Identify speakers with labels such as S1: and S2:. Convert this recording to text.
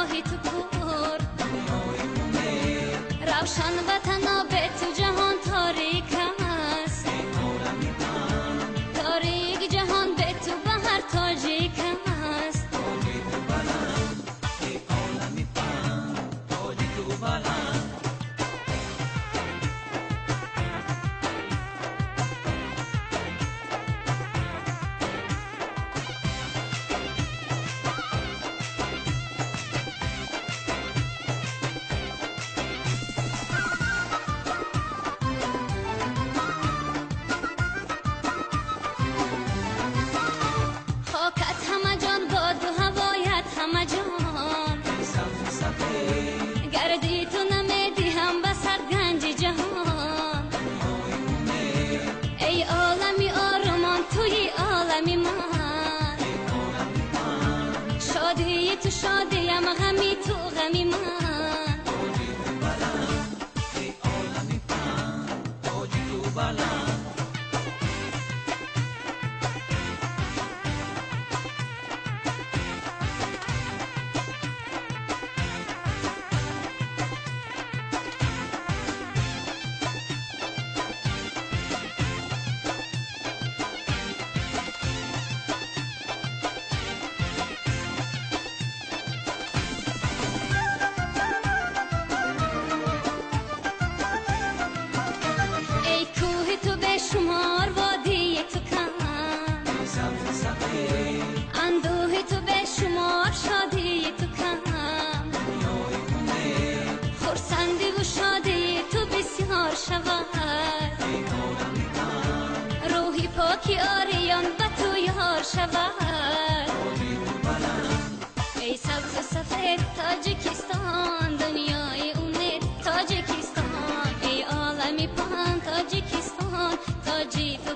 S1: راهی تو پر روشن وطنا به تو جهان تاریک است تاریک جهان به تو بهر تاجیک است همه جان گردی تو نمیدی هم به سرگنج جهان ای عالمی آرمان توی عالمی من شادی تو شادیم غمی تو غمی من شمار وادی تو کم اندوه تو به شمار شادی تو کم خرسندی و شادی تو بسیار شود روحی پاکی آریان به تو یار شود ای سبز و سفید تاجیکستان دنیای امید تاجیکستان ای عالمی پهن تاجیکستان تاجی تو